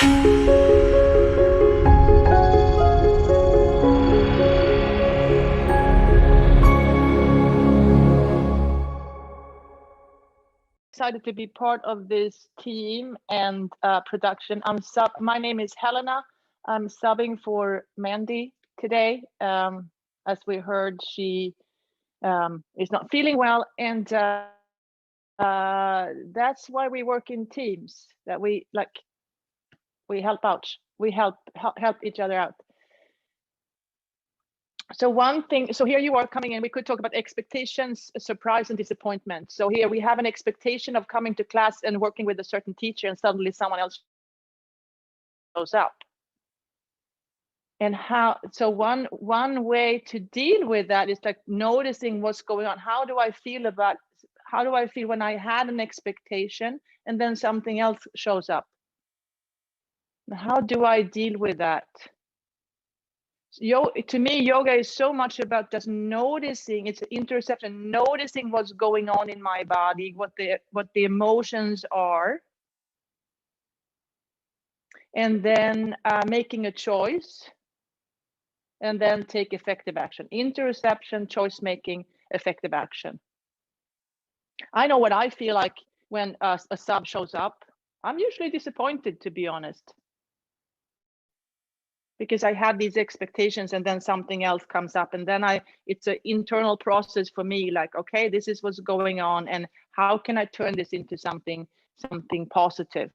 Excited to be part of this team and production. My name is Helena. I'm subbing for Mandy today. As we heard, she is not feeling well, and that's why we work in teams. That we help out. We help each other out. So one thing, so here you are coming in, we could talk about expectations, surprise, and disappointment. So here we have an expectation of coming to class and working with a certain teacher, and suddenly someone else shows up. And so one way to deal with that is like noticing what's going on. How do I feel when I had an expectation and then something else shows up? How do I deal with that? To me, yoga is so much about just noticing. It's interception, noticing what's going on in my body, what the emotions are, and then making a choice, and then take effective action. Interception, choice making, effective action. I know what I feel like when a sub shows up. I'm usually disappointed, to be honest, because I had these expectations and then something else comes up, and then it's an internal process for me, like, okay, this is what's going on, and how can I turn this into something positive?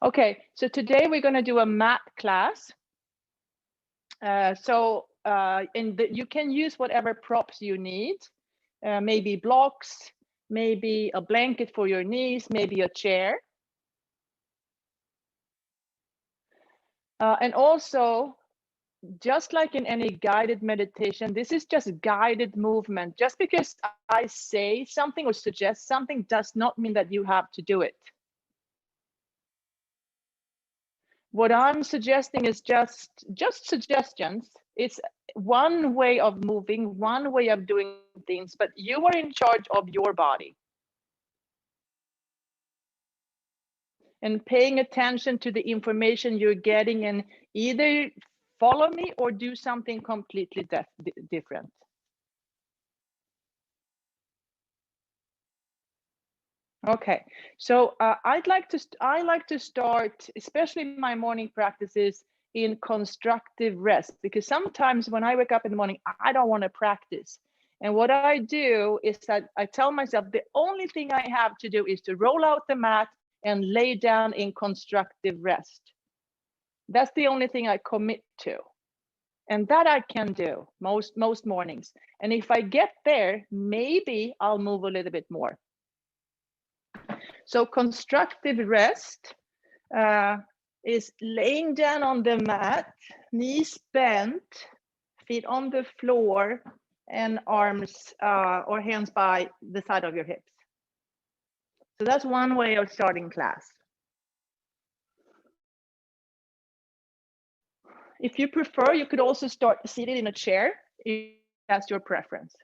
Okay, so today we're going to do a mat class. You can use whatever props you need, maybe blocks, maybe a blanket for your knees, maybe a chair. And also, just like in any guided meditation, this is just guided movement. Just because I say something or suggest something does not mean that you have to do it. What I'm suggesting is just suggestions. It's one way of moving, one way of doing things, but you are in charge of your body. And paying attention to the information you're getting, and either follow me or do something completely different. Okay, so I like to start, especially my morning practices, in constructive rest, because sometimes when I wake up in the morning, I don't want to practice. And what I do is that I tell myself the only thing I have to do is to roll out the mat and lay down in constructive rest. That's the only thing I commit to. And that I can do most mornings. And if I get there, maybe I'll move a little bit more. So constructive rest is laying down on the mat, knees bent, feet on the floor, and arms or hands by the side of your hips. So that's one way of starting class. If you prefer, you could also start seated in a chair if that's your preference.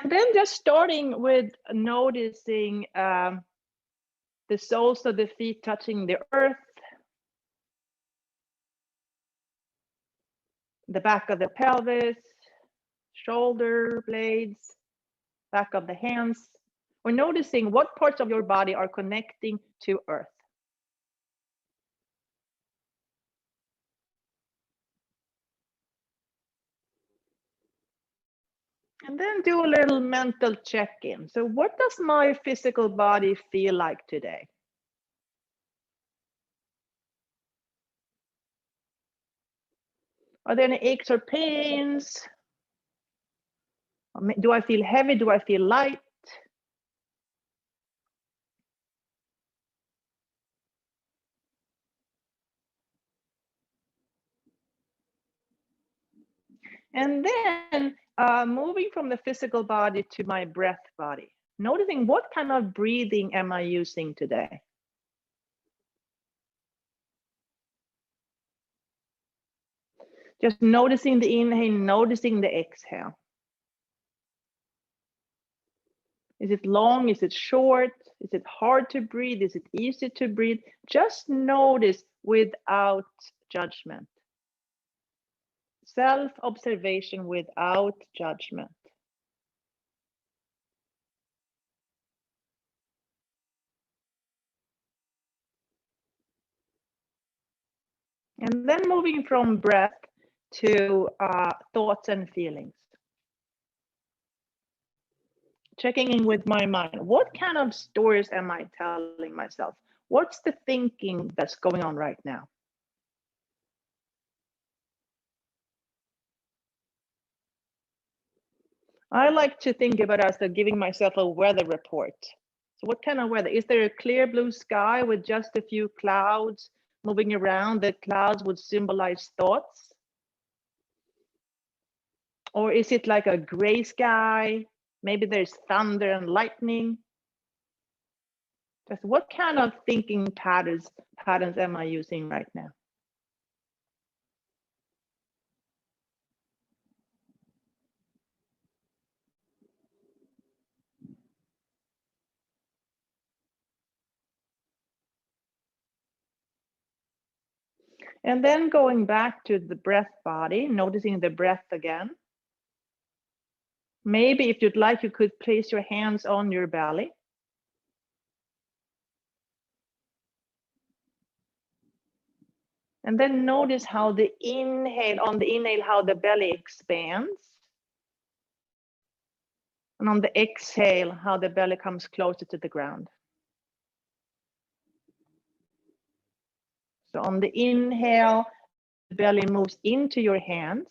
And then just starting with noticing the soles of the feet touching the earth, the back of the pelvis, shoulder blades, back of the hands. We're noticing what parts of your body are connecting to earth. And then do a little mental check-in. So what does my physical body feel like today? Are there any aches or pains? Do I feel heavy? Do I feel light? And then moving from the physical body to my breath body, noticing what kind of breathing am I using today? Just noticing the inhale, noticing the exhale. Is it long? Is it short? Is it hard to breathe? Is it easy to breathe? Just notice without judgment. Self-observation without judgment. And then moving from breath to thoughts and feelings. Checking in with my mind. What kind of stories am I telling myself? What's the thinking that's going on right now? I like to think about it as giving myself a weather report. So what kind of weather? Is there a clear blue sky with just a few clouds moving around? The clouds would symbolize thoughts. Or is it like a gray sky? Maybe there's thunder and lightning. Just what kind of thinking patterns am I using right now? And then going back to the breath body, noticing the breath again. Maybe if you'd like, you could place your hands on your belly. And then notice how the inhale, on the inhale, how the belly expands. And on the exhale, how the belly comes closer to the ground. So on the inhale, the belly moves into your hands.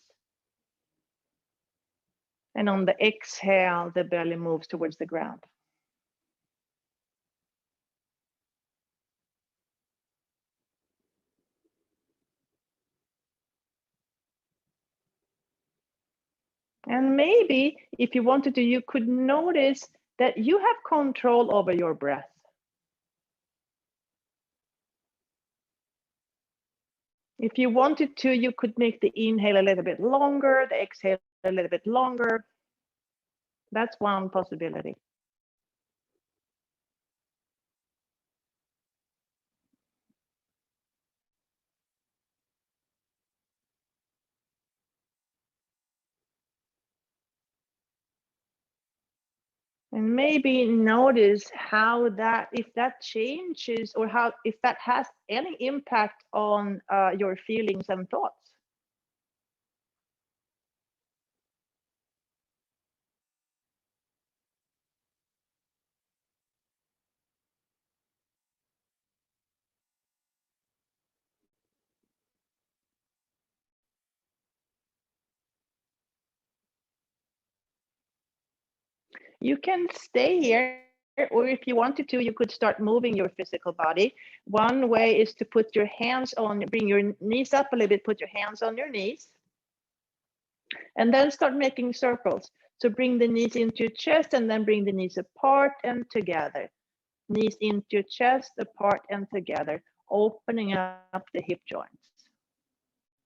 And on the exhale, the belly moves towards the ground. And maybe if you wanted to, you could notice that you have control over your breath. If you wanted to, you could make the inhale a little bit longer, the exhale a little bit longer. That's one possibility. And maybe notice how that, if that changes or how, if that has any impact on your feelings and thoughts. You can stay here, or if you wanted to, you could start moving your physical body. One way is to put your hands on, bring your knees up a little bit, put your hands on your knees, and then start making circles. So bring the knees into your chest and then bring the knees apart and together. Knees into your chest, apart and together, opening up the hip joints.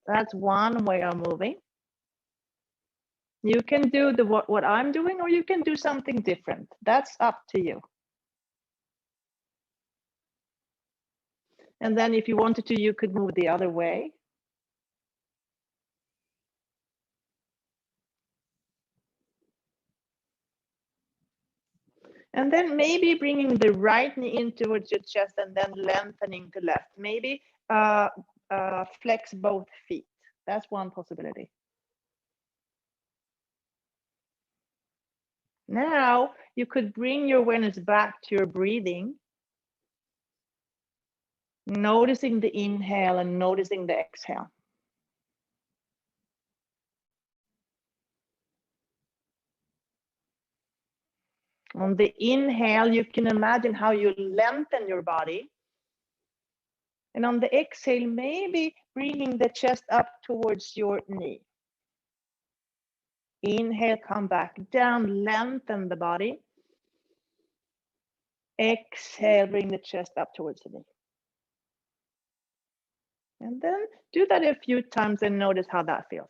That's one way of moving. You can do what I'm doing, or you can do something different. That's up to you. And then if you wanted to, you could move the other way. And then maybe bringing the right knee in towards your chest and then lengthening to left. Maybe flex both feet. That's one possibility. Now you could bring your awareness back to your breathing, noticing the inhale and noticing the exhale. On the inhale, you can imagine how you lengthen your body. And on the exhale, maybe bringing the chest up towards your knee. Inhale, come back down, lengthen the body. Exhale, bring the chest up towards the knee. And then do that a few times and notice how that feels.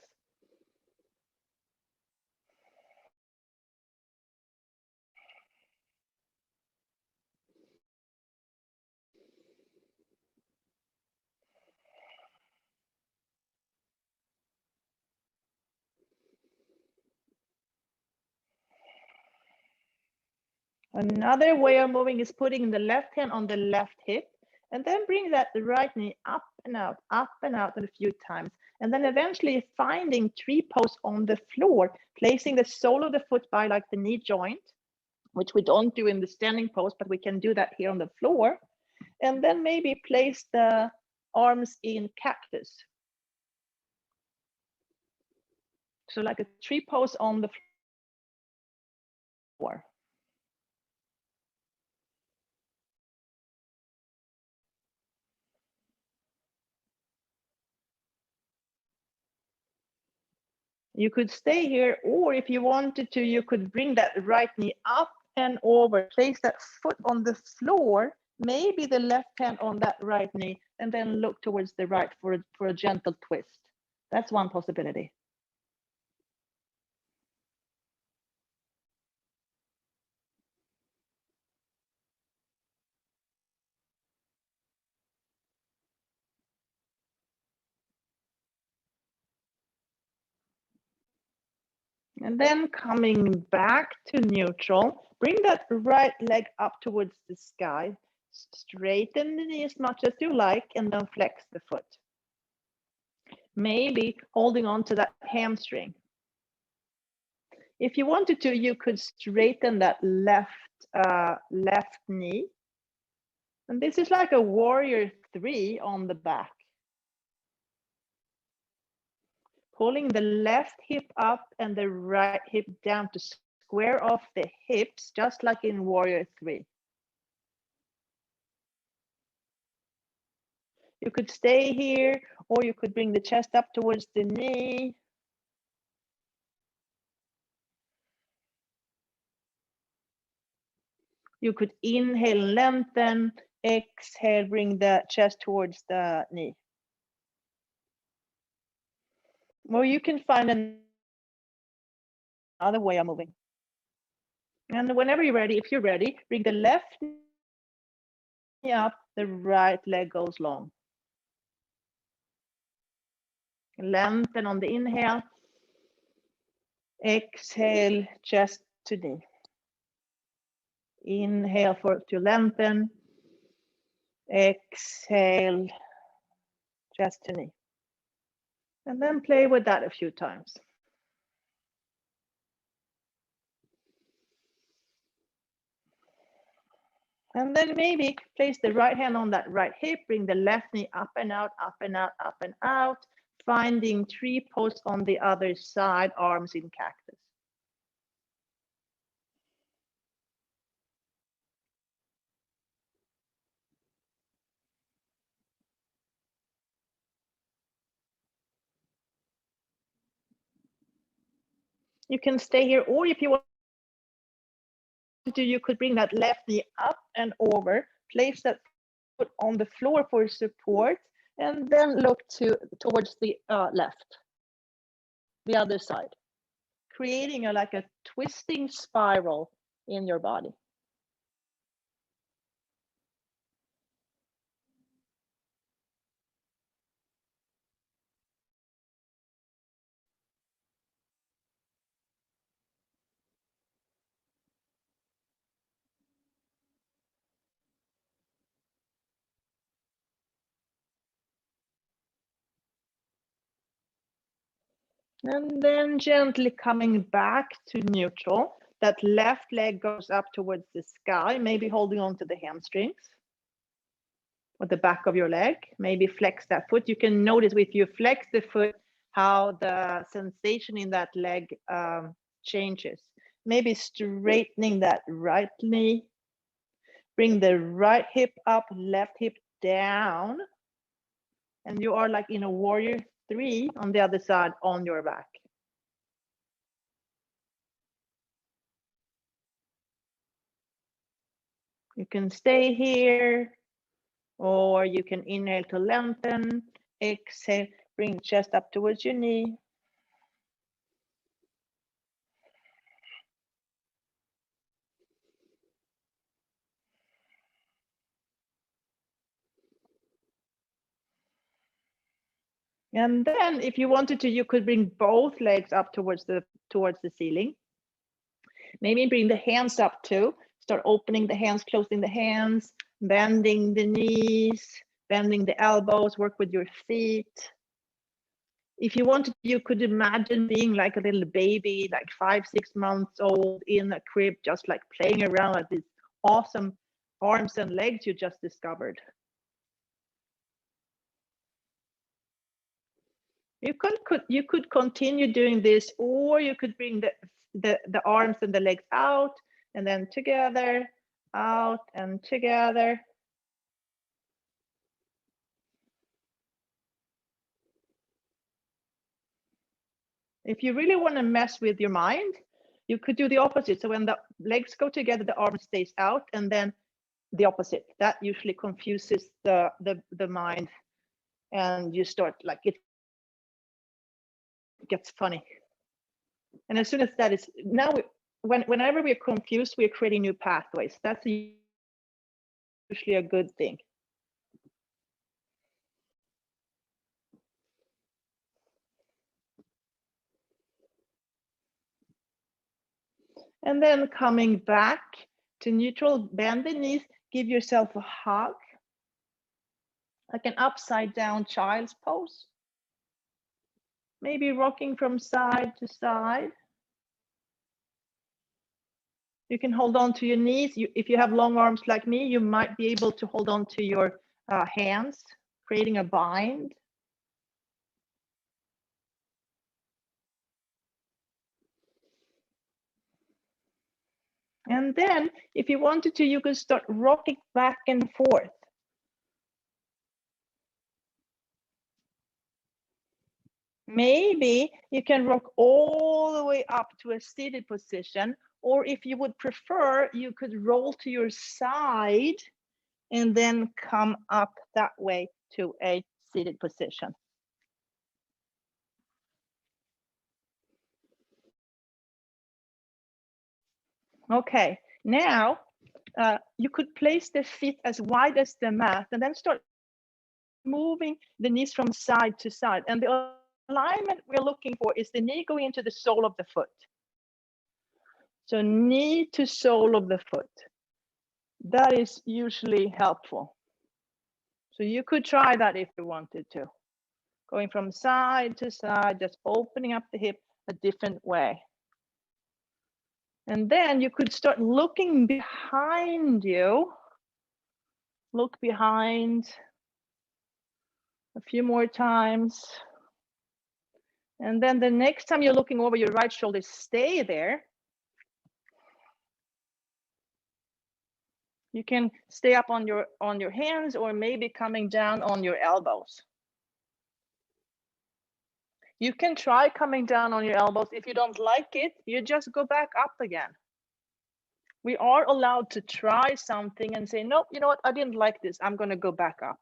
Another way of moving is putting the left hand on the left hip and then bring that the right knee up and out a few times. And then eventually finding tree pose on the floor, placing the sole of the foot by like the knee joint, which we don't do in the standing pose, but we can do that here on the floor. And then maybe place the arms in cactus. So like a tree pose on the floor. You could stay here, or if you wanted to, you could bring that right knee up and over, place that foot on the floor, maybe the left hand on that right knee, and then look towards the right for a gentle twist. That's one possibility. And then coming back to neutral, bring that right leg up towards the sky, straighten the knee as much as you like, and then flex the foot. Maybe holding on to that hamstring. If you wanted to, you could straighten that left knee. And this is like a warrior 3 on the back. Pulling the left hip up and the right hip down to square off the hips, just like in warrior 3. You could stay here, or you could bring the chest up towards the knee. You could inhale, lengthen, exhale, bring the chest towards the knee. Or you can find another way of moving. And whenever you're ready, if you're ready, bring the left knee up, the right leg goes long. Lengthen on the inhale. Exhale, chest to knee. Inhale to lengthen. Exhale, chest to knee. And then play with that a few times. And then maybe place the right hand on that right hip, bring the left knee up and out, up and out, up and out, finding tree pose on the other side, arms in cactus. You can stay here, or if you want to, you could bring that left knee up and over, place that foot on the floor for support, and then look towards the left, the other side, creating like a twisting spiral in your body. And then gently coming back to neutral. That left leg goes up towards the sky, maybe holding on to the hamstrings or the back of your leg. Maybe flex that foot. You can notice if you flex the foot, how the sensation in that leg changes. Maybe straightening that right knee. Bring the right hip up, left hip down. And you are like in a warrior 3 on the other side on your back. You can stay here, or you can inhale to lengthen, Exhale, bring the chest up towards your knee. And then if you wanted to, you could bring both legs up towards the ceiling. Maybe bring the hands up too. Start opening the hands, closing the hands, bending the knees, bending the elbows, work with your feet. If you wanted, you could imagine being like a little baby, like 5, 6 months old in a crib, just like playing around with these awesome arms and legs you just discovered. You could continue doing this, or you could bring the arms and the legs out and then together, out and together. If you really want to mess with your mind, you could do the opposite. So when the legs go together, the arm stays out, and then the opposite. That usually confuses the mind, and you start like it gets funny. And as soon as that is now, whenever we're confused, we're creating new pathways. That's usually a good thing. And then coming back to neutral, bend the knees, give yourself a hug, like an upside down child's pose. Maybe rocking from side to side. You can hold on to your knees. If you have long arms like me, you might be able to hold on to your hands, creating a bind. And then if you wanted to, you could start rocking back and forth. Maybe you can rock all the way up to a seated position, or if you would prefer, you could roll to your side and then come up that way to a seated position. Okay, now you could place the feet as wide as the mat and then start moving the knees from side to side. And the alignment we're looking for is the knee going into the sole of the foot. So knee to sole of the foot. That is usually helpful. So you could try that if you wanted to. Going from side to side, just opening up the hip a different way. And then you could start looking behind you. Look behind a few more times. And then the next time you're looking over your right shoulder, stay there. You can stay up on your hands, or maybe coming down on your elbows. You can try coming down on your elbows. If you don't like it, you just go back up again. We are allowed to try something and say, nope, you know what, I didn't like this, I'm going to go back up.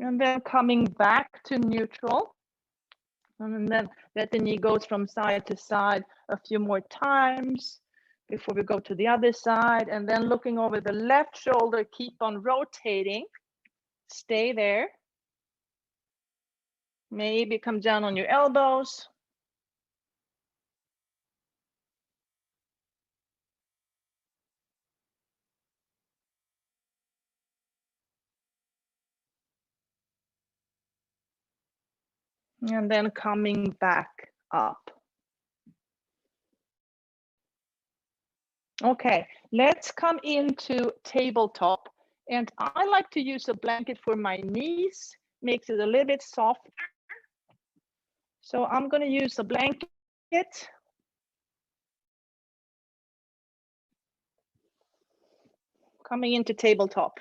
And then coming back to neutral. And then let the knee goes from side to side a few more times before we go to the other side. And then looking over the left shoulder, keep on rotating. Stay there. Maybe come down on your elbows. And then coming back up. Okay, let's come into tabletop. And I like to use a blanket for my knees, makes it a little bit softer. So I'm going to use a blanket. Coming into tabletop.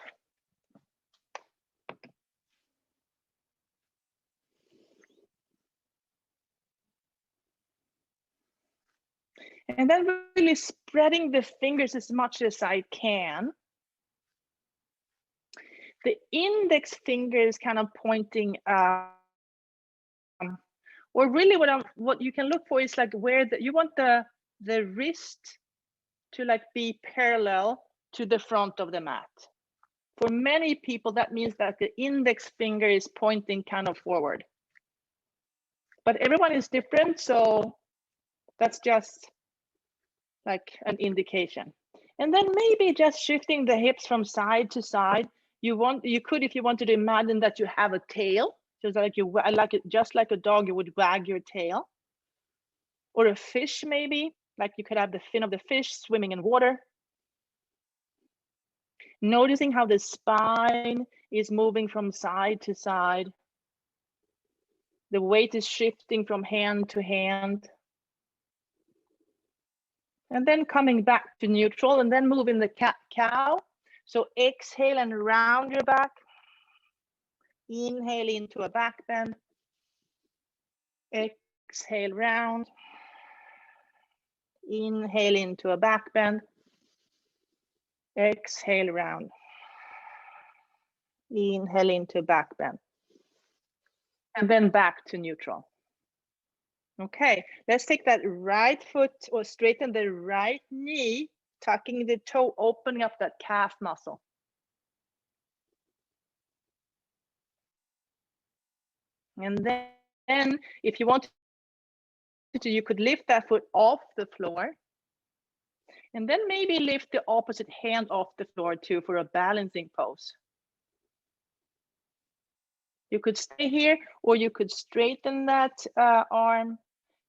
And then really spreading the fingers as much as I can. The index finger is kind of pointing, or really what you can look for is like where you want the wrist to like be parallel to the front of the mat. For many people, that means that the index finger is pointing kind of forward. But everyone is different, so that's just like an indication. And then maybe just shifting the hips from side to side. You could, if you wanted to imagine that you have a tail, just like a dog, you would wag your tail. Or a fish, maybe, like you could have the fin of the fish swimming in water. Noticing how the spine is moving from side to side. The weight is shifting from hand to hand. And then coming back to neutral, and then moving the cat-cow. So exhale and round your back. Inhale into a back bend. Exhale, round. Inhale into a back bend. Exhale, round. Inhale into back bend. And then back to neutral. Okay, let's take that right foot or straighten the right knee, tucking the toe, opening up that calf muscle. And then if you want to, you could lift that foot off the floor. And then maybe lift the opposite hand off the floor too for a balancing pose. You could stay here, or you could straighten that arm.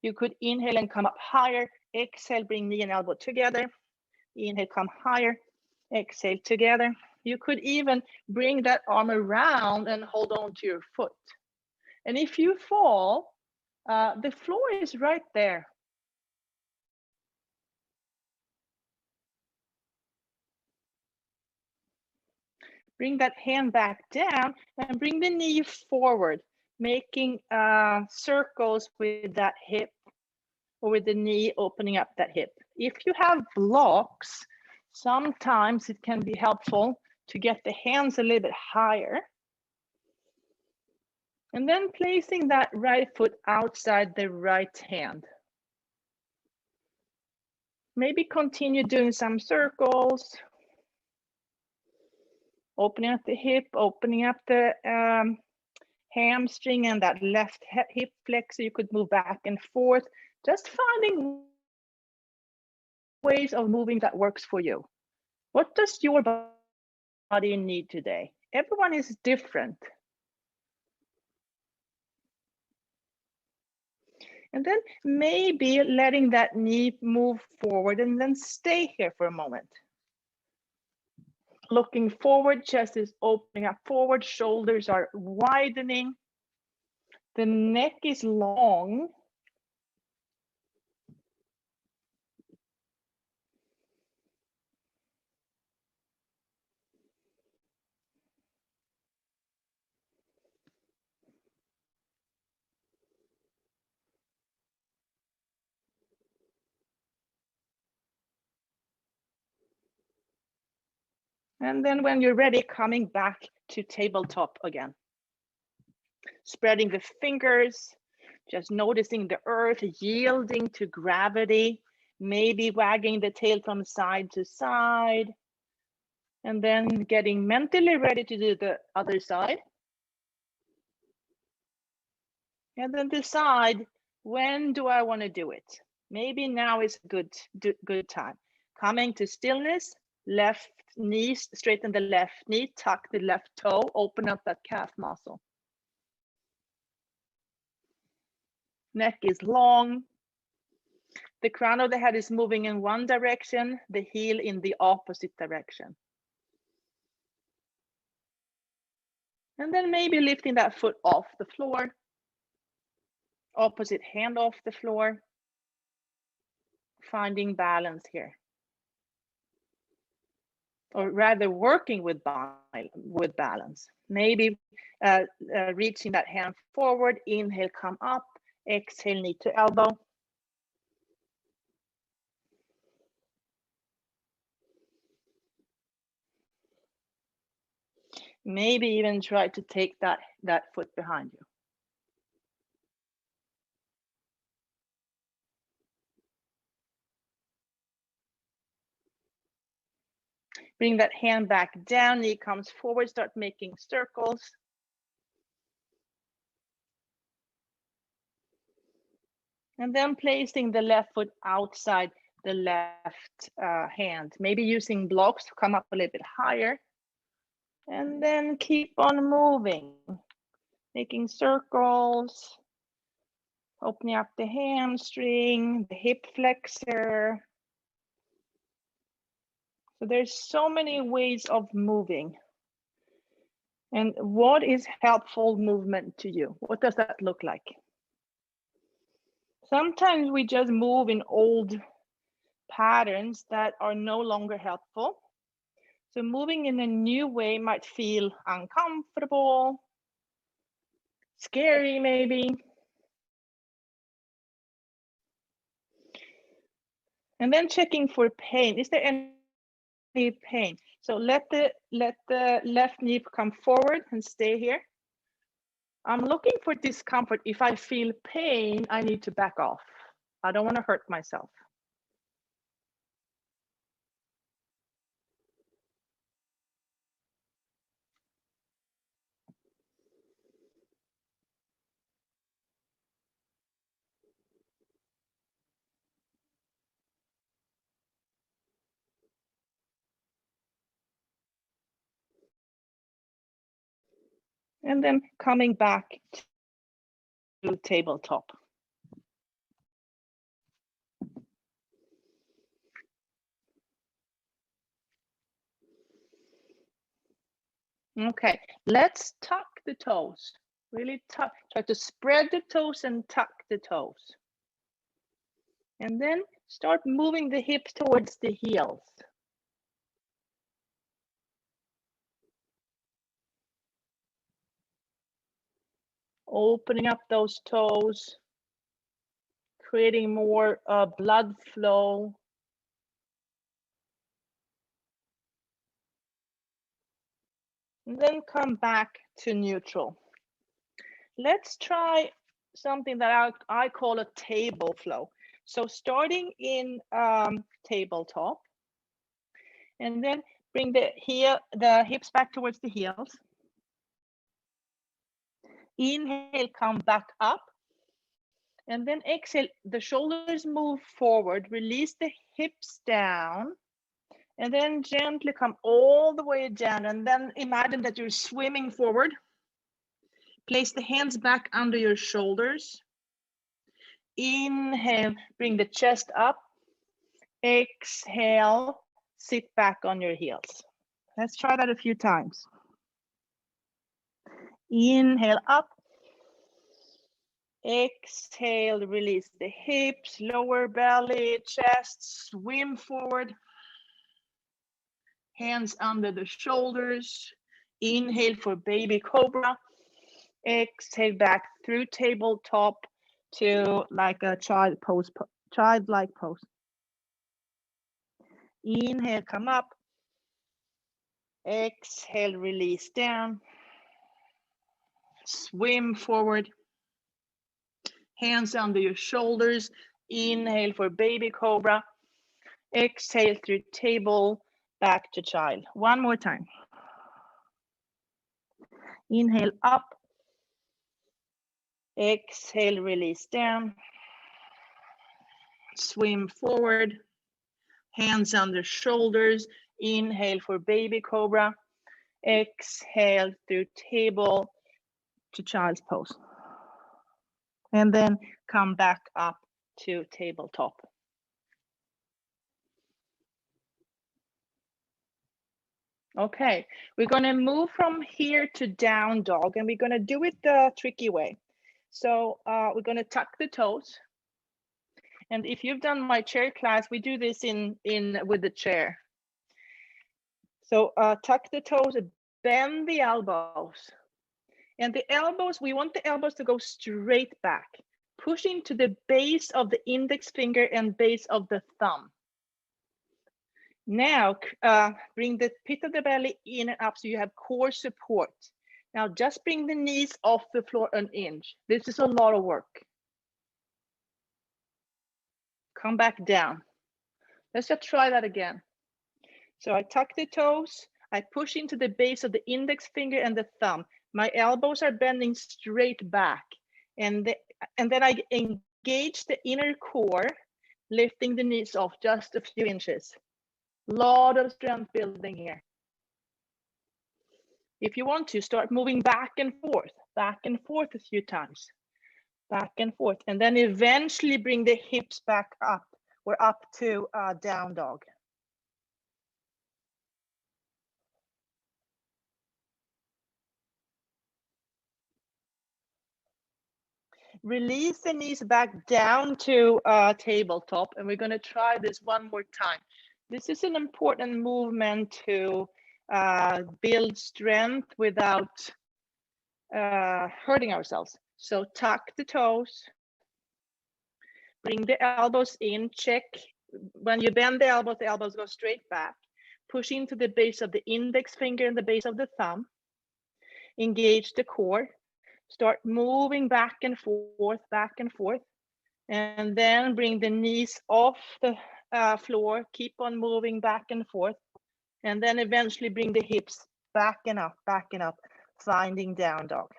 You could inhale and come up higher. Exhale, bring knee and elbow together. Inhale, come higher. Exhale, together. You could even bring that arm around and hold on to your foot. And if you fall, the floor is right there. Bring that hand back down and bring the knee forward, making circles with that hip, or with the knee opening up that hip. If you have blocks, sometimes it can be helpful to get the hands a little bit higher. And then placing that right foot outside the right hand. Maybe continue doing some circles. Opening up the hip, opening up the hamstring and that left hip flexor. You could move back and forth. Just finding ways of moving that works for you. What does your body need today? Everyone is different. And then maybe letting that knee move forward and then stay here for a moment. Looking forward, chest is opening up forward, shoulders are widening. The neck is long. And then when you're ready, coming back to tabletop again. Spreading the fingers, just noticing the earth, yielding to gravity, maybe wagging the tail from side to side. And then getting mentally ready to do the other side. And then decide, when do I want to do it? Maybe now is a good time. Coming to stillness, left knee, straighten the left knee, tuck the left toe, open up that calf muscle. Neck is long. The crown of the head is moving in one direction, the heel in the opposite direction. And then maybe lifting that foot off the floor, opposite hand off the floor, finding balance here. Or rather working with balance. Maybe reaching that hand forward, inhale, come up, exhale, knee to elbow. Maybe even try to take that foot behind you. Bring that hand back down, knee comes forward, start making circles. And then placing the left foot outside the left hand, maybe using blocks to come up a little bit higher. And then keep on moving, making circles, opening up the hamstring, the hip flexor. So there's so many ways of moving. And what is helpful movement to you? What does that look like? Sometimes we just move in old patterns that are no longer helpful. So moving in a new way might feel uncomfortable, scary maybe. And then checking for pain. Is there any pain? So let the left knee come forward and stay here. I'm looking for discomfort. If I feel pain, I need to back off. I don't want to hurt myself. And then coming back to tabletop. Okay, let's tuck the toes. Really tuck, try to spread the toes and tuck the toes. And then start moving the hips towards the heels. Opening up those toes, creating more blood flow. And then come back to neutral. Let's try something that I call a table flow. So starting in tabletop, and then bring the hips back towards the heels. Inhale, come back up. And then exhale, the shoulders move forward, release the hips down, and then gently come all the way down. And then imagine that you're swimming forward. Place the hands back under your shoulders. Inhale, bring the chest up. Exhale, sit back on your heels. Let's try that a few times. Inhale up. Exhale, release the hips, lower belly, chest, swim forward. Hands under the shoulders. Inhale for baby cobra. Exhale back through tabletop to like a childlike pose. Inhale, come up. Exhale, release down. Swim forward. Hands under your shoulders. Inhale for baby cobra. Exhale through table, back to child. One more time. Inhale up. Exhale, release down. Swim forward. Hands under shoulders. Inhale for baby cobra. Exhale through table to child's pose. And then come back up to tabletop. Okay, we're gonna move from here to down dog, and we're gonna do it the tricky way. So we're gonna tuck the toes. And if you've done my chair class, we do this in with the chair. So tuck the toes, bend the elbows. And the elbows, we want the elbows to go straight back, pushing to the base of the index finger and base of the thumb. Now, bring the pit of the belly in and up so you have core support. Now, just bring the knees off the floor an inch. This is a lot of work. Come back down. Let's just try that again. So I tuck the toes. I push into the base of the index finger and the thumb. My elbows are bending straight back. And then I engage the inner core, lifting the knees off just a few inches. Lot of strength building here. If you want to, start moving back and forth a few times, back and forth, and then eventually bring the hips back up. We're up to down dog. Release the knees back down to tabletop, and we're going to try this one more time. This is an important movement to build strength without hurting ourselves. So tuck the toes, bring the elbows in, check. When you bend the elbows go straight back. Push into the base of the index finger and the base of the thumb. Engage the core. Start moving back and forth, and then bring the knees off the floor. Keep on moving back and forth, and then eventually bring the hips back and up, finding down dog.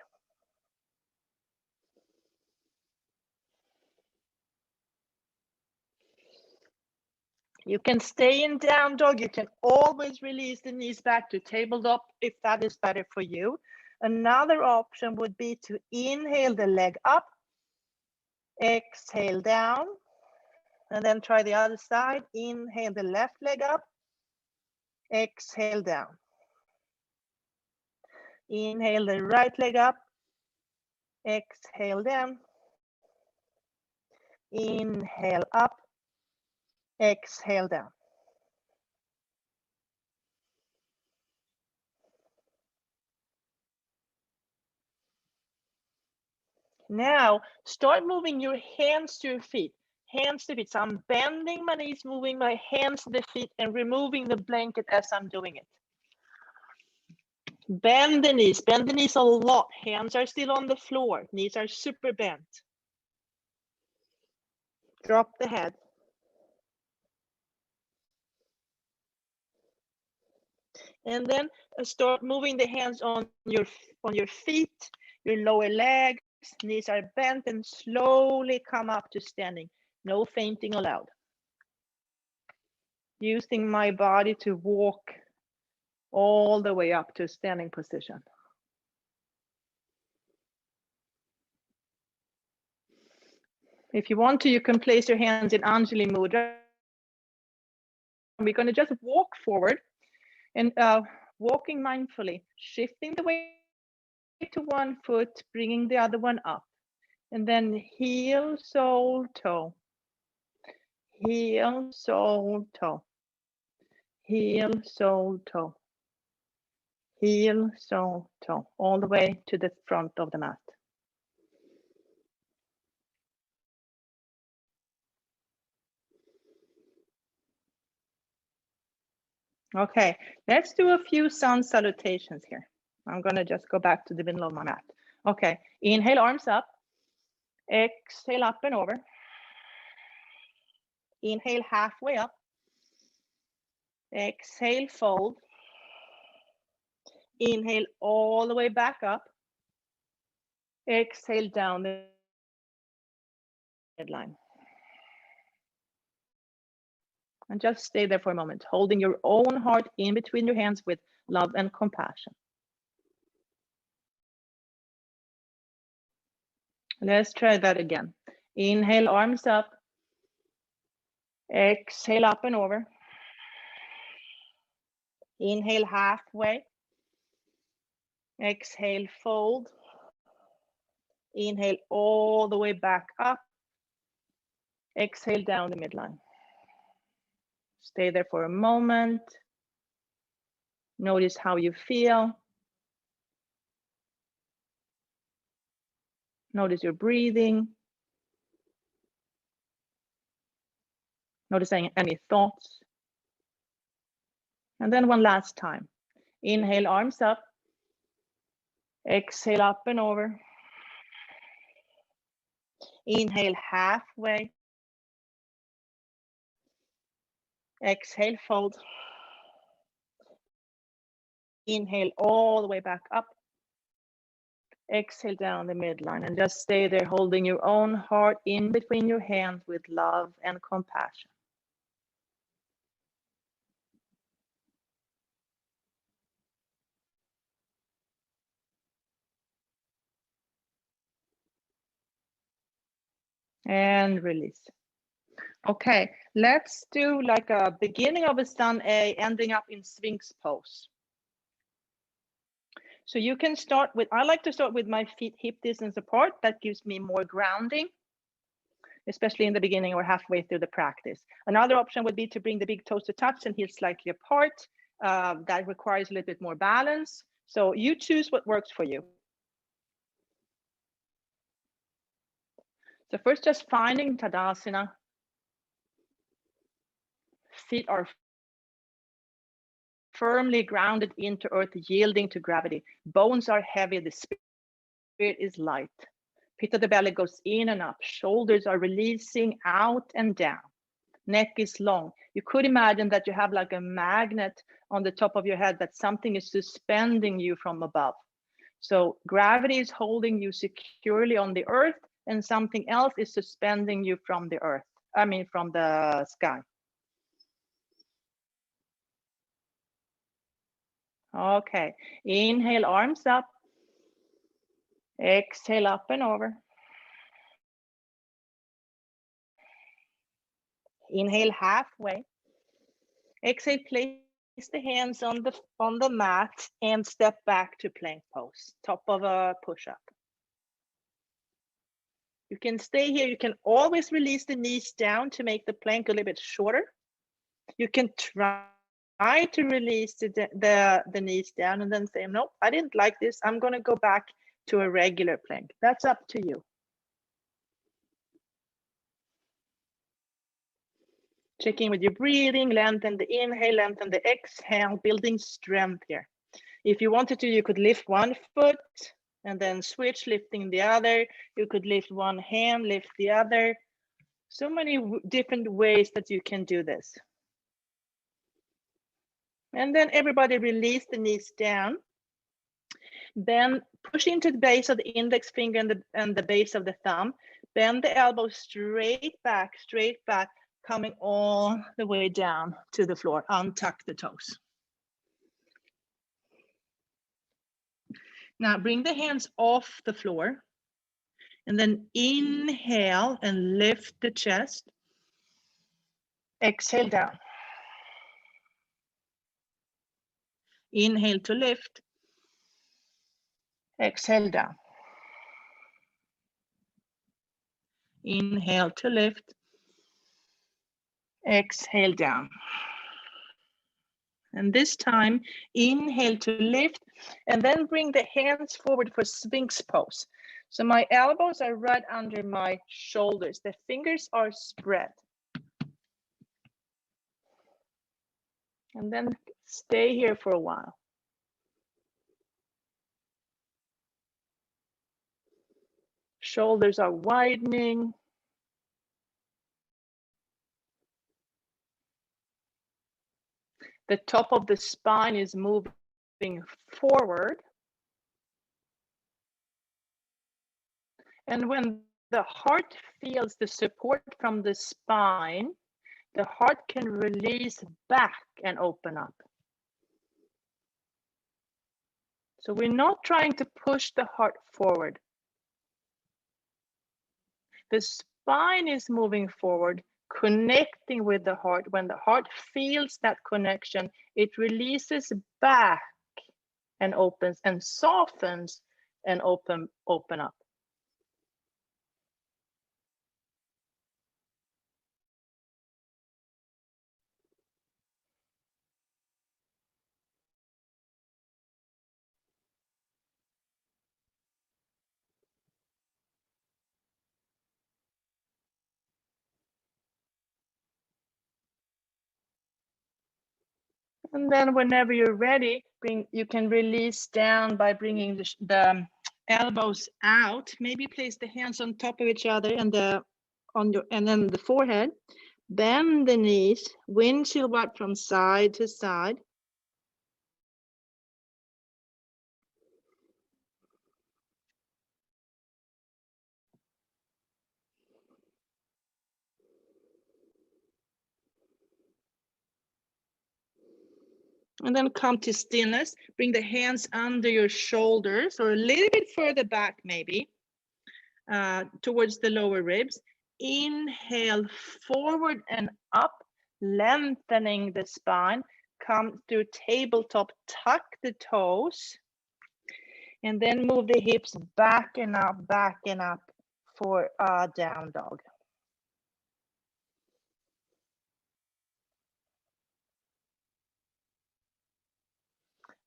You can stay in down dog. You can always release the knees back to tabletop if that is better for you. Another option would be to inhale the leg up, exhale down, and then try the other side. Inhale the left leg up, exhale down. Inhale the right leg up, exhale down. Inhale up, exhale down. Now, start moving your hands to your feet. Hands to feet. So I'm bending my knees, moving my hands to the feet, and removing the blanket as I'm doing it. Bend the knees a lot. Hands are still on the floor. Knees are super bent. Drop the head. And then start moving the hands on your feet, your lower legs. Knees are bent, and slowly come up to standing. No fainting allowed. Using my body to walk all the way up to standing position. If you want to, you can place your hands in Anjali Mudra. We're going to just walk forward and walking mindfully, shifting the weight to one foot, bringing the other one up. And then heel, sole, toe. Heel, sole, toe. Heel, sole, toe. Heel, sole, toe. All the way to the front of the mat. Okay, let's do a few sun salutations here. I'm going to just go back to the middle of my mat. Okay, inhale, arms up. Exhale, up and over. Inhale, halfway up. Exhale, fold. Inhale all the way back up. Exhale down the midline. And just stay there for a moment, holding your own heart in between your hands with love and compassion. Let's try that again. Inhale, arms up. Exhale, up and over. Inhale, halfway. Exhale, fold. Inhale all the way back up. Exhale down the midline. Stay there for a moment. Notice how you feel. Notice your breathing. Notice any thoughts. And then one last time. Inhale, arms up. Exhale, up and over. Inhale, halfway. Exhale, fold. Inhale all the way back up. Exhale down the midline and just stay there holding your own heart in between your hands with love and compassion. And release. Okay, let's do like a beginning of a sun A ending up in Sphinx Pose. So you can start with, I like to start with my feet hip distance apart. That gives me more grounding, especially in the beginning or halfway through the practice. Another option would be to bring the big toes to touch and heels slightly apart. That requires a little bit more balance. So you choose what works for you. So first, just finding Tadasana. Feet are firmly grounded into earth, yielding to gravity. Bones are heavy, the spirit is light. Pit of the belly goes in and up. Shoulders are releasing out and down. Neck is long. You could imagine that you have like a magnet on the top of your head, that something is suspending you from above. So gravity is holding you securely on the earth, and something else is suspending you from the earth. I mean, from the sky. Okay, inhale, arms up. Exhale, up and over. Inhale, halfway. Exhale, place the hands on the mat and step back to plank pose, top of a push-up. You can stay here. You can always release the knees down to make the plank a little bit shorter. You can try to release the knees down and then say, nope, I didn't like this. I'm going to go back to a regular plank. That's up to you. Check in with your breathing, lengthen the inhale, lengthen the exhale, building strength here. If you wanted to, you could lift one foot and then switch, lifting the other. You could lift one hand, lift the other. So many different ways that you can do this. And then everybody release the knees down. Then push into the base of the index finger and the base of the thumb. Bend the elbows straight back, coming all the way down to the floor. Untuck the toes. Now bring the hands off the floor. And then inhale and lift the chest. Exhale down. Inhale to lift. Exhale down. Inhale to lift. Exhale down. And this time, inhale to lift, and then bring the hands forward for Sphinx Pose. So my elbows are right under my shoulders. The fingers are spread. And then stay here for a while. Shoulders are widening. The top of the spine is moving forward. And when the heart feels the support from the spine, the heart can release back and open up. So we're not trying to push the heart forward. The spine is moving forward, connecting with the heart. When the heart feels that connection, it releases back and opens and softens and open up. And then whenever you're ready, you can release down by bringing the elbows out. Maybe place the hands on top of each other and then the forehead. Bend the knees, windshield wipe from side to side. And then come to stillness. Bring the hands under your shoulders or a little bit further back maybe, towards the lower ribs. Inhale forward and up, lengthening the spine. Come to tabletop, tuck the toes. And then move the hips back and up for down dog.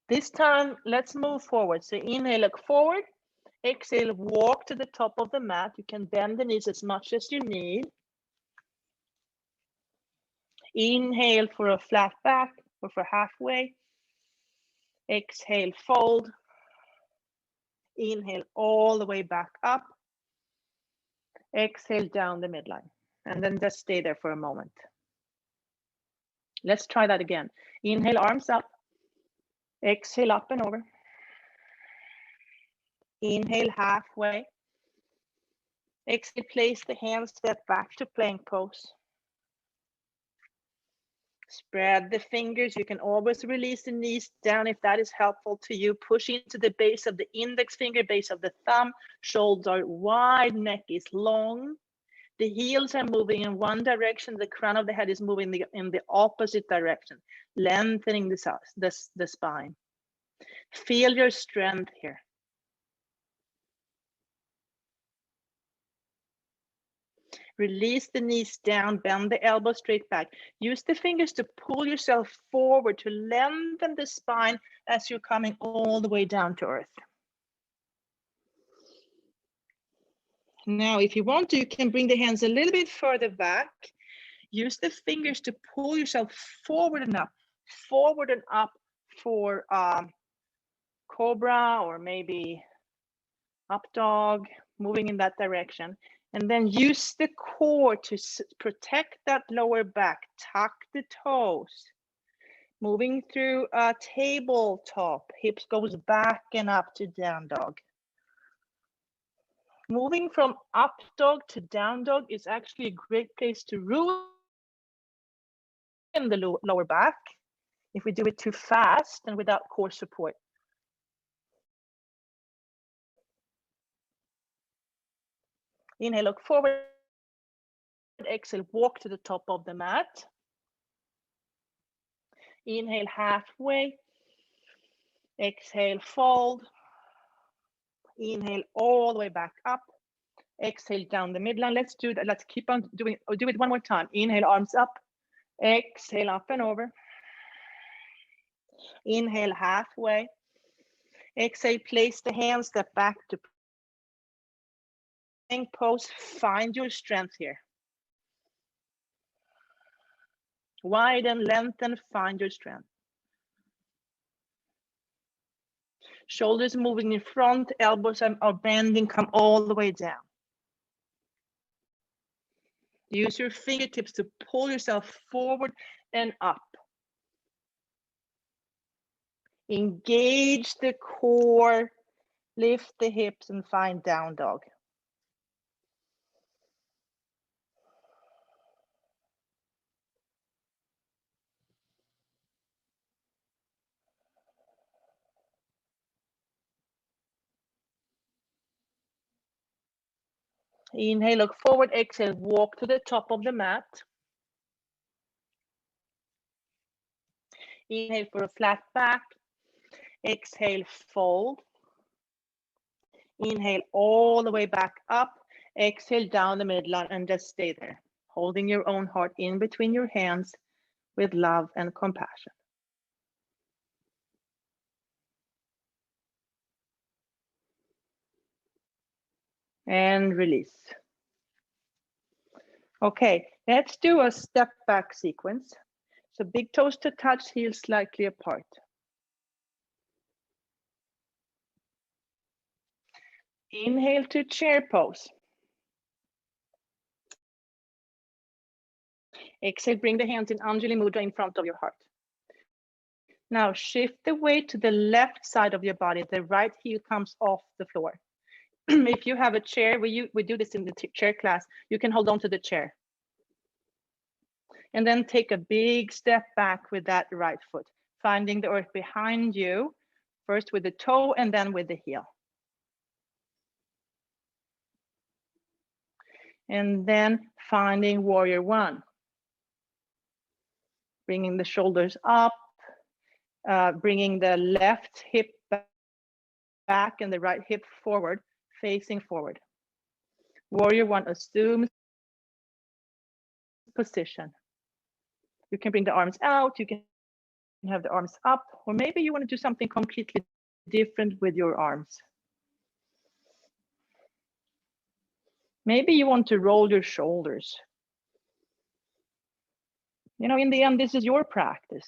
This time, let's move forward. So inhale, look forward. Exhale, walk to the top of the mat. You can bend the knees as much as you need. Inhale for a flat back or for halfway. Exhale, fold. Inhale all the way back up. Exhale down the midline. And then just stay there for a moment. Let's try that again. Inhale, arms up. Exhale, up and over. Inhale, halfway. Exhale, place the hands, step back to plank pose. Spread the fingers. You can always release the knees down if that is helpful to you. Push into the base of the index finger, base of the thumb. Shoulders are wide, neck is long. The heels are moving in one direction. The crown of the head is moving in the opposite direction, lengthening the spine. Feel your strength here. Release the knees down, bend the elbows straight back. Use the fingers to pull yourself forward to lengthen the spine as you're coming all the way down to earth. Now, if you want to, you can bring the hands a little bit further back. Use the fingers to pull yourself forward and up for cobra or maybe up dog, moving in that direction. And then use the core to protect that lower back. Tuck the toes. Moving through a tabletop. Hips goes back and up to down dog. Moving from up dog to down dog is actually a great place to root in the lower back if we do it too fast and without core support. Inhale, look forward. Exhale, walk to the top of the mat. Inhale, halfway. Exhale, fold. Inhale all the way back up. Exhale down the midline. Let's do that. Let's keep on doing, or do it one more time. Inhale, arms up. Exhale, up and over. Inhale, halfway. Exhale, place the hands, step back to plank pose. Find your strength here. Widen, lengthen, find your strength. Shoulders moving in front, elbows are bending, come all the way down. Use your fingertips to pull yourself forward and up. Engage the core, lift the hips and find down dog. Inhale, look forward, exhale, walk to the top of the mat. Inhale for a flat back. Exhale, fold. Inhale all the way back up. Exhale down the midline and just stay there, holding your own heart in between your hands with love and compassion. And release. Okay, let's do a step back sequence. So big toes to touch, heels slightly apart. Inhale to chair pose. Exhale, bring the hands in Anjali Mudra in front of your heart. Now shift the weight to the left side of your body. The right heel comes off the floor. If you have a chair, we do this in the chair class, you can hold on to the chair. And then take a big step back with that right foot, finding the earth behind you, first with the toe and then with the heel. And then finding warrior one. Bringing the shoulders up, bringing the left hip back and the right hip forward, facing forward. Warrior one assumes position. You can bring the arms out, you can have the arms up, or maybe you want to do something completely different with your arms. Maybe you want to roll your shoulders. You know, in the end, this is your practice.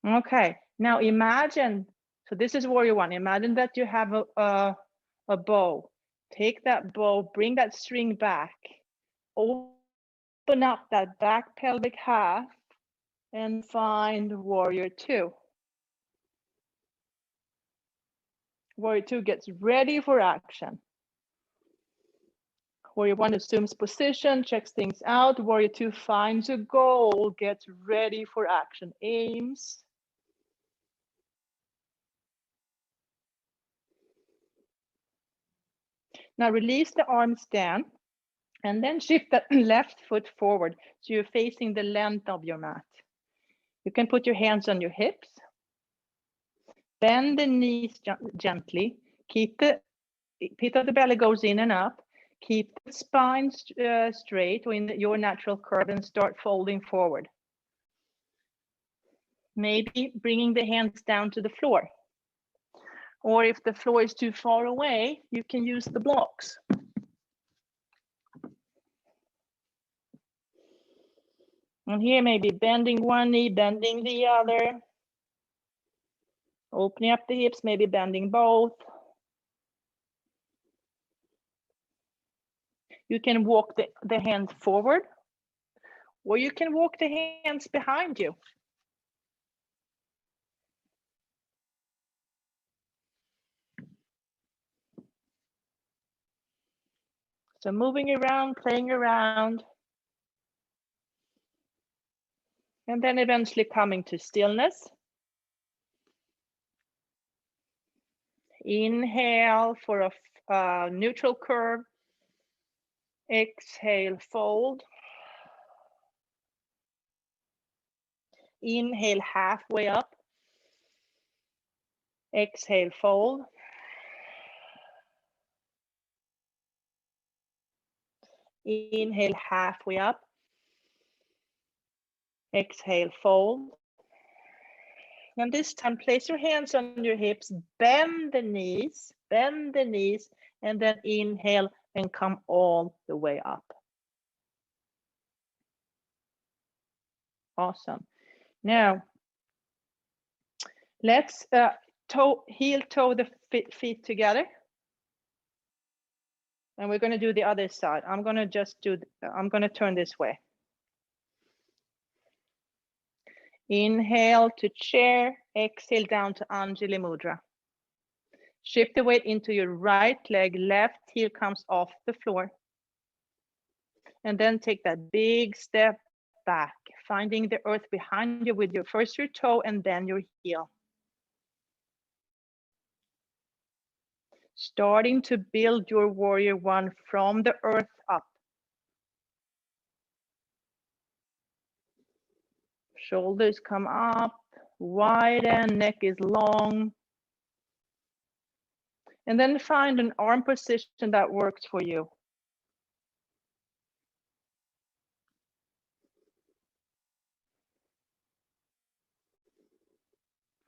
Okay, now imagine, so this is warrior one. Imagine that you have a bow. Take that bow, bring that string back, open up that back pelvic half and find warrior two. Warrior two gets ready for action. Warrior one assumes position, checks things out. Warrior two finds a goal, gets ready for action, aims. Now release the arms down and then shift that left foot forward so you're facing the length of your mat. You can put your hands on your hips. Bend the knees gently. Keep the pit of the belly goes in and up. Keep the spine straight or in your natural curve and start folding forward. Maybe bringing the hands down to the floor. Or if the floor is too far away, you can use the blocks. And here maybe bending one knee, bending the other. Opening up the hips, maybe bending both. You can walk the hands forward, or you can walk the hands behind you. So moving around, playing around. And then eventually coming to stillness. Inhale for a neutral curve. Exhale, fold. Inhale, halfway up. Exhale, fold. Inhale, halfway up. Exhale, fold. And this time, place your hands on your hips, bend the knees, and then inhale and come all the way up. Awesome. Now, let's heel toe the feet together. And we're going to do the other side. I'm going to turn this way. Inhale to chair, exhale down to Anjali Mudra. Shift the weight into your right leg, left heel comes off the floor. And then take that big step back, finding the earth behind you with first your toe and then your heel. Starting to build your warrior one from the earth up. Shoulders come up, widen, neck is long. And then find an arm position that works for you.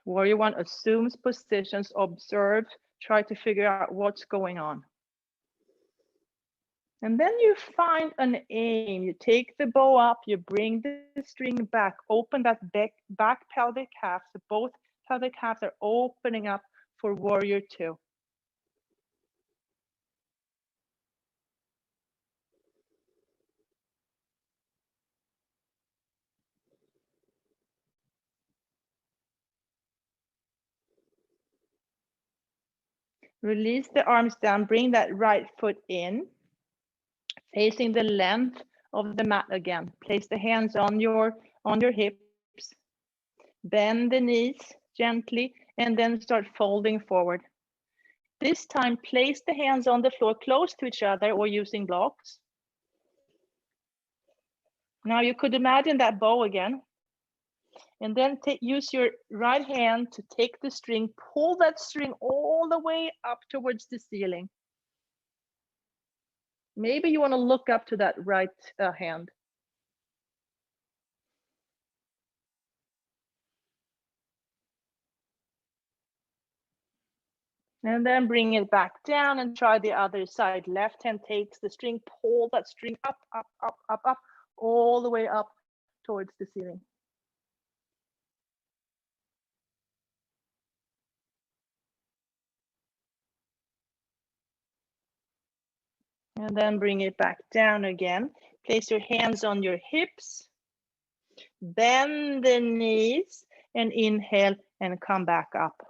Warrior one assumes positions, observe, try to figure out what's going on. And then you find an aim. You take the bow up, you bring the string back, open that back pelvic half. So both pelvic halves are opening up for warrior two. Release the arms down, bring that right foot in, facing the length of the mat again. Place the hands on your hips. Bend the knees gently and then start folding forward. This time, place the hands on the floor close to each other or using blocks. Now you could imagine that bow again. And then use your right hand to take the string, pull that string all the way up towards the ceiling. Maybe you want to look up to that right hand. And then bring it back down and try the other side. Left hand takes the string, pull that string up, up, up, up, up, all the way up towards the ceiling. And then bring it back down again. Place your hands on your hips. Bend the knees and inhale and come back up.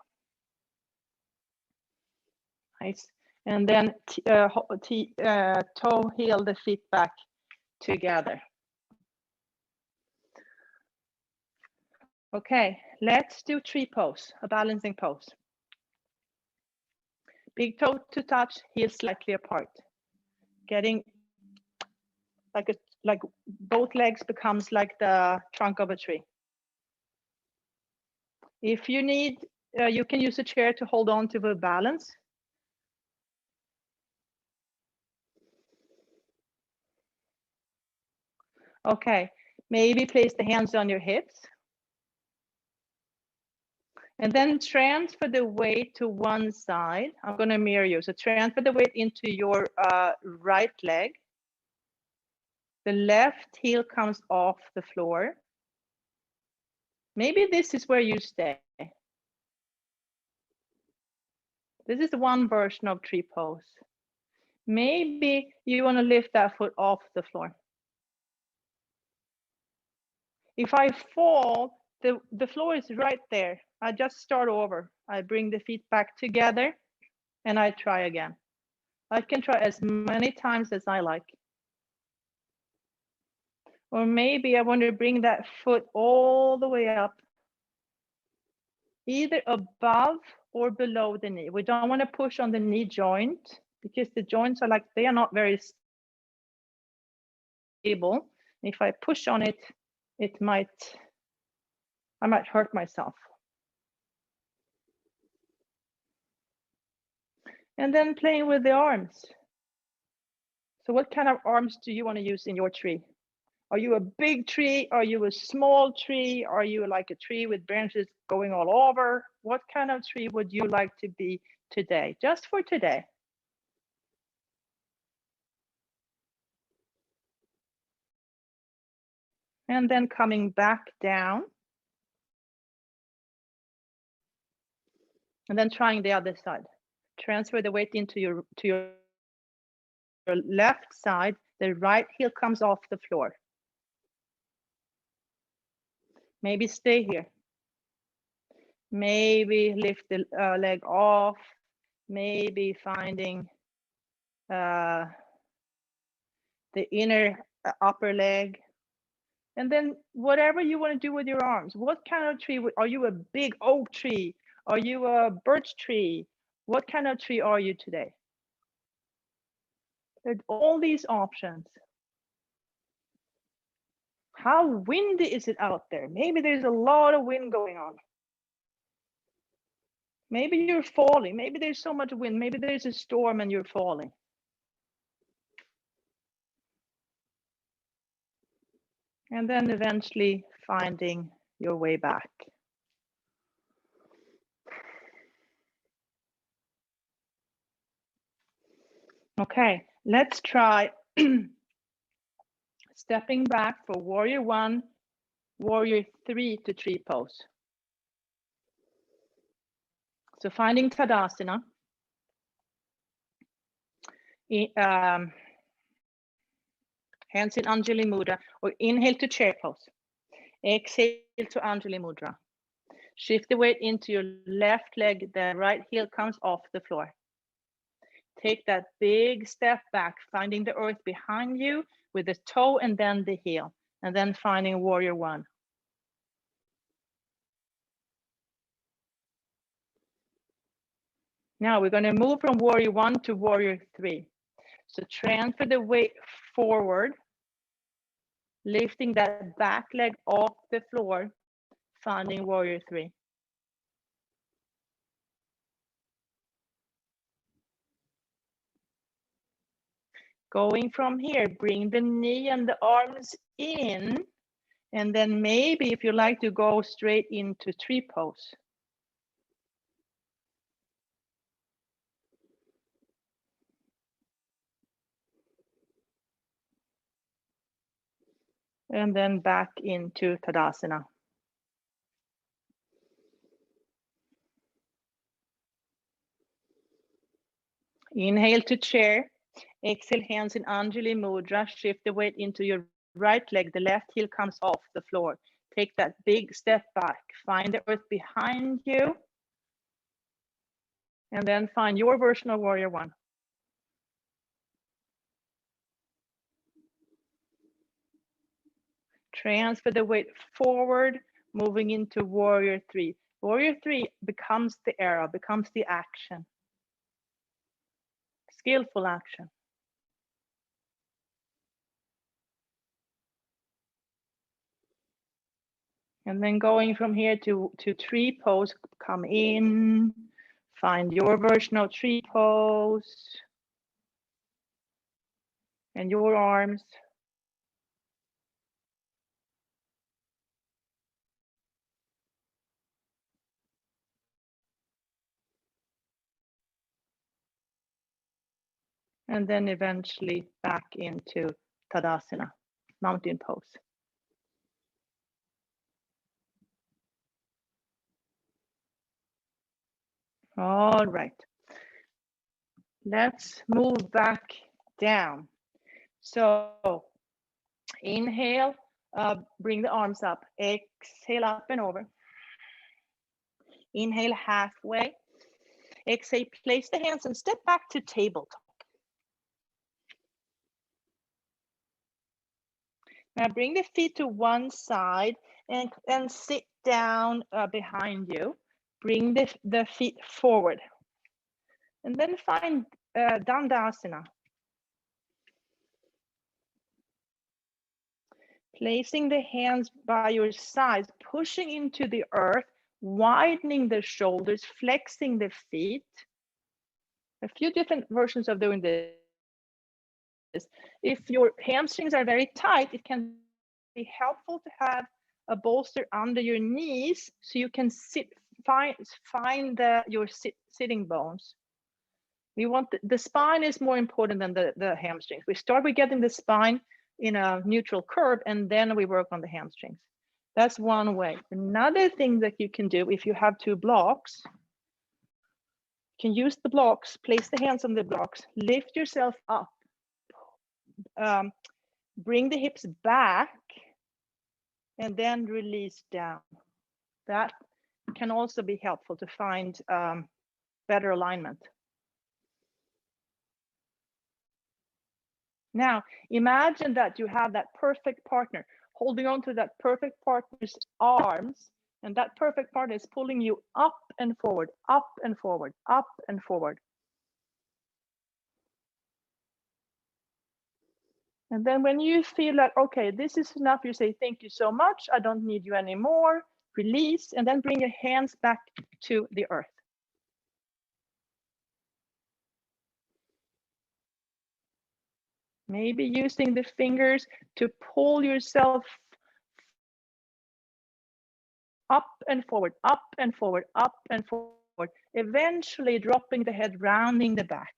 Nice. And then toe heel the feet back together. Okay, let's do tree pose, a balancing pose. Big toe to touch, heels slightly apart. Getting like both legs becomes like the trunk of a tree. If you need, you can use a chair to hold on to the balance. Okay, maybe place the hands on your hips. And then transfer the weight to one side. I'm going to mirror you. So transfer the weight into your right leg. The left heel comes off the floor. Maybe this is where you stay. This is one version of tree pose. Maybe you want to lift that foot off the floor. If I fall, the floor is right there. I just start over. I bring the feet back together and I try again. I can try as many times as I like. Or maybe I want to bring that foot all the way up, either above or below the knee. We don't want to push on the knee joint because the joints are like, they are not very stable. If I push on it, I might hurt myself. And then playing with the arms. So what kind of arms do you want to use in your tree? Are you a big tree? Are you a small tree? Are you like a tree with branches going all over? What kind of tree would you like to be today? Just for today. And then coming back down. And then trying the other side. Transfer the weight into your left side. The right heel comes off the floor. Maybe stay here. Maybe lift the leg off. Maybe finding the inner upper leg. And then whatever you want to do with your arms. What kind of tree? Are you a big oak tree? Are you a birch tree? What kind of tree are you today? There's all these options. How windy is it out there? Maybe there's a lot of wind going on. Maybe you're falling. Maybe there's so much wind. Maybe there's a storm and you're falling. And then eventually finding your way back. Okay, let's try Stepping back for warrior 1, warrior 3 to tree pose. So finding Tadasana. Hands in Anjali Mudra, or inhale to chair pose. Exhale to Anjali Mudra. Shift the weight into your left leg, the right heel comes off the floor. Take that big step back, finding the earth behind you with the toe and then the heel, and then finding warrior 1. Now we're going to move from warrior 1 to warrior 3. So transfer the weight forward, lifting that back leg off the floor, finding warrior 3. Going from here, bring the knee and the arms in, and then maybe if you like to go straight into tree pose. And then back into Tadasana. Inhale to chair. Exhale, hands in Anjali Mudra. Shift the weight into your right leg. The left heel comes off the floor. Take that big step back. Find the earth behind you. And then find your version of warrior 1. Transfer the weight forward, moving into warrior 3. Warrior 3 becomes the arrow, becomes the action. Skillful action. And then going from here to tree pose, come in, find your version of tree pose. And your arms. And then eventually back into Tadasana, mountain pose. All right. Let's move back down. So inhale, bring the arms up. Exhale up and over. Inhale halfway. Exhale, place the hands and step back to tabletop. Now bring the feet to one side and sit down behind you. Bring the feet forward. And then find Dandasana. Placing the hands by your sides, pushing into the earth, widening the shoulders, flexing the feet. A few different versions of doing this. If your hamstrings are very tight, it can be helpful to have a bolster under your knees so you can find your sitting bones. We want the spine is more important than the hamstrings. We start with getting the spine in a neutral curve, and then we work on the hamstrings. That's one way. Another thing that you can do if you have 2 blocks, you can use the blocks, place the hands on the blocks, lift yourself up, bring the hips back, and then release down. That can also be helpful to find better alignment. Now, imagine that you have that perfect partner, holding on to that perfect partner's arms, and that perfect partner is pulling you up and forward, up and forward, up and forward. And then when you feel like, okay, this is enough, you say, thank you so much, I don't need you anymore, release, and then bring your hands back to the earth. Maybe using the fingers to pull yourself up and forward, up and forward, up and forward, eventually dropping the head, rounding the back.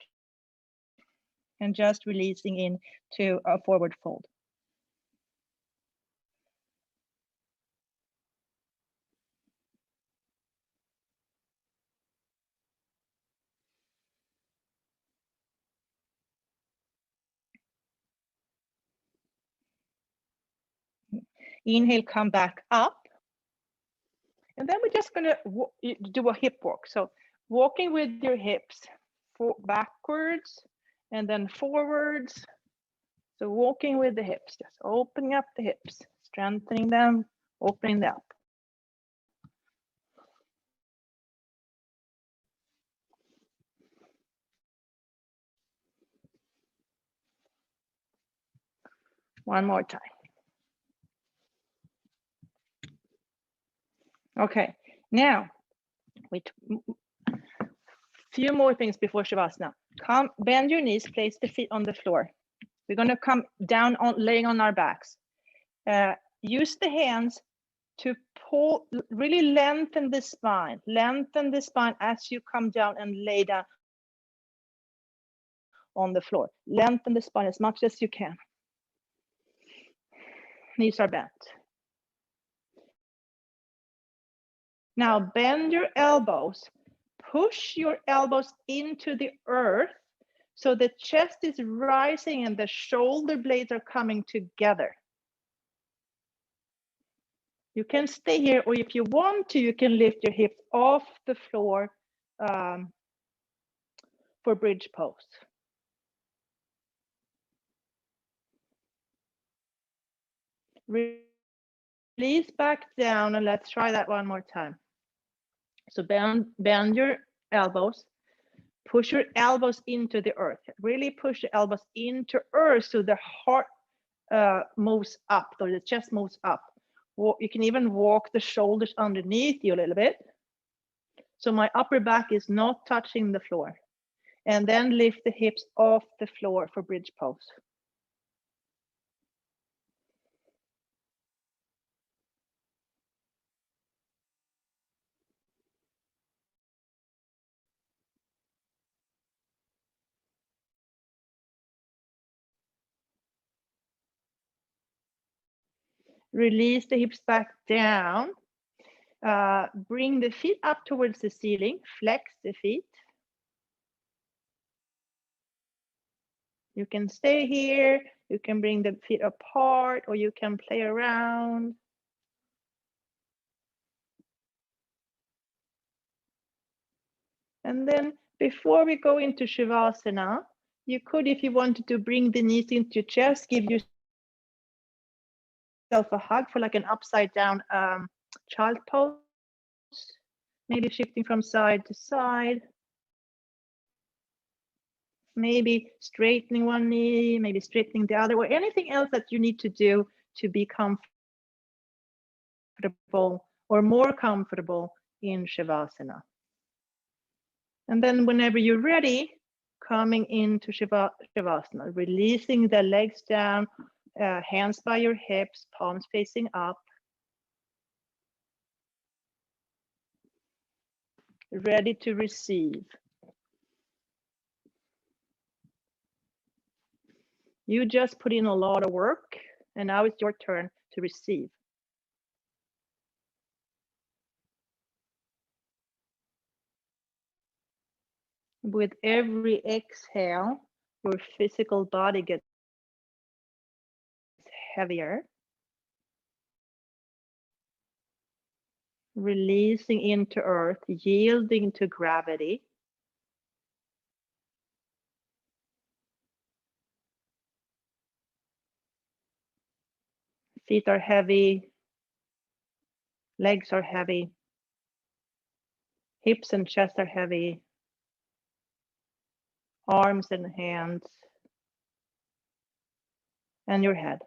and just releasing into a forward fold. Inhale, come back up. And then we're just going to do a hip walk. So walking with your hips backwards and then forwards. So walking with the hips, just opening up the hips, strengthening them, opening them up. One more time. Okay, now with few more things before Shavasana. Come, bend your knees, place the feet on the floor. We're going to come down on laying on our backs. Use the hands to pull, really lengthen the spine as you come down and lay down on the floor. Lengthen the spine as much as you can. Knees are bent. Now bend your elbows. Push your elbows into the earth so the chest is rising and the shoulder blades are coming together. You can stay here, or if you want to, you can lift your hips off the floor for bridge pose. Release back down, and let's try that one more time. So bend your elbows, push your elbows into the earth. Really push the elbows into earth so the heart moves up, or the chest moves up. You can even walk the shoulders underneath you a little bit. So my upper back is not touching the floor. And then lift the hips off the floor for bridge pose. Release the hips back down. Bring the feet up towards the ceiling. Flex the feet. You can stay here. You can bring the feet apart, or you can play around. And then before we go into Shavasana, you could, if you wanted to, bring the knees into your chest, give yourself a hug for like an upside down child pose. Maybe shifting from side to side. Maybe straightening one knee, maybe straightening the other, or anything else that you need to do to be comfortable or more comfortable in Shavasana. And then whenever you're ready, coming into Shavasana, releasing the legs down, hands by your hips, palms facing up. Ready to receive. You just put in a lot of work, and now it's your turn to receive. With every exhale, your physical body gets heavier. Releasing into earth, yielding to gravity. Feet are heavy, legs are heavy, hips and chest are heavy, arms and hands, and your head.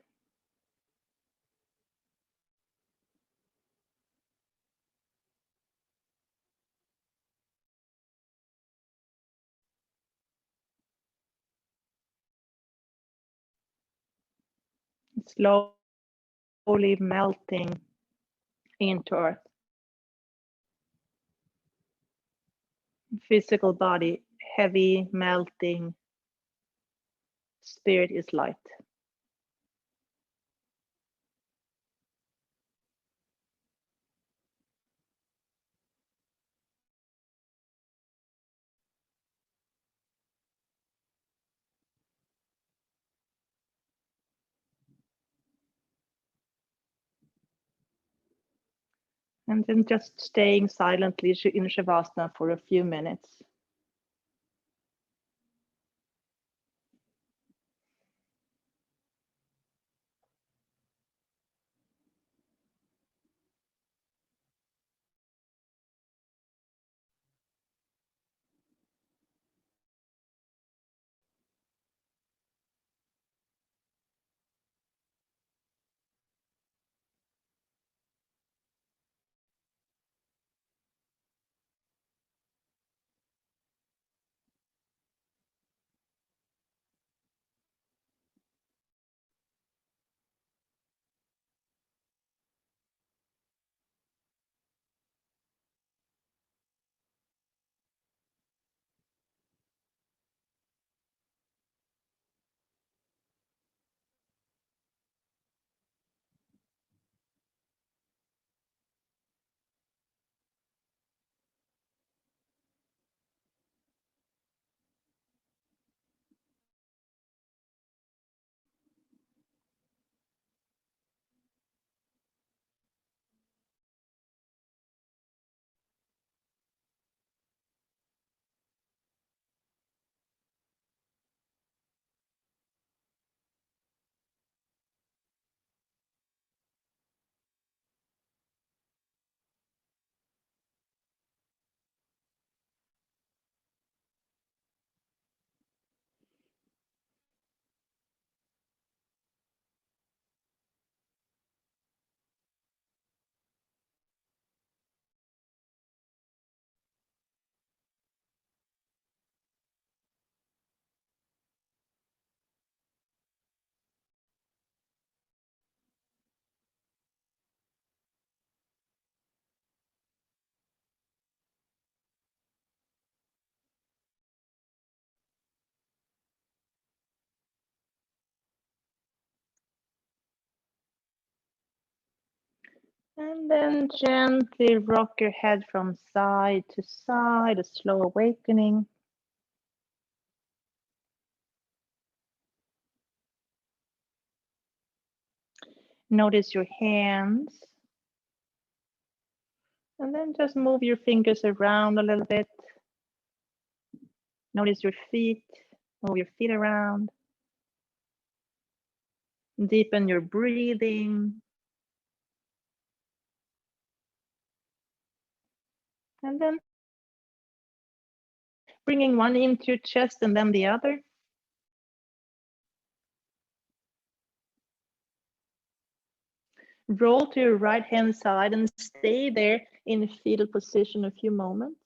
Slowly melting into earth. Physical body heavy, melting, Spirit is light. And then just staying silently in Shavasana for a few minutes. And then gently rock your head from side to side, a slow awakening. Notice your hands. And then just move your fingers around a little bit. Notice your feet. Move your feet around. Deepen your breathing. And then bringing one into your chest and then the other. Roll to your right hand side and stay there in fetal position a few moments.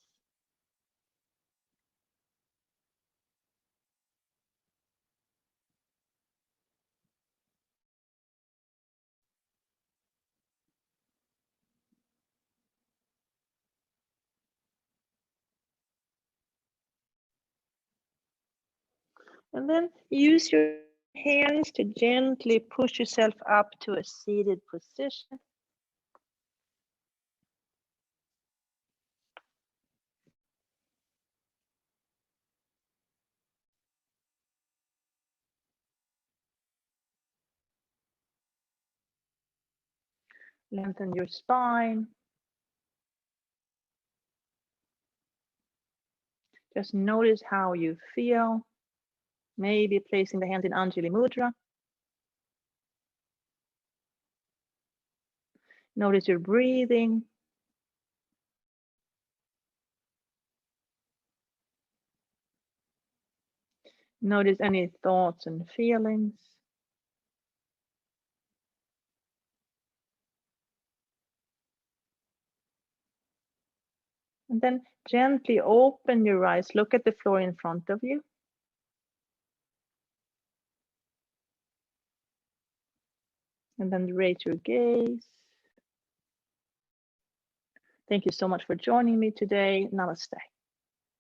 And then use your hands to gently push yourself up to a seated position. Lengthen your spine. Just notice how you feel. Maybe placing the hands in Anjali Mudra. Notice your breathing. Notice any thoughts and feelings. And then gently open your eyes. Look at the floor in front of you. And then raise your gaze. Thank you so much for joining me today. Namaste.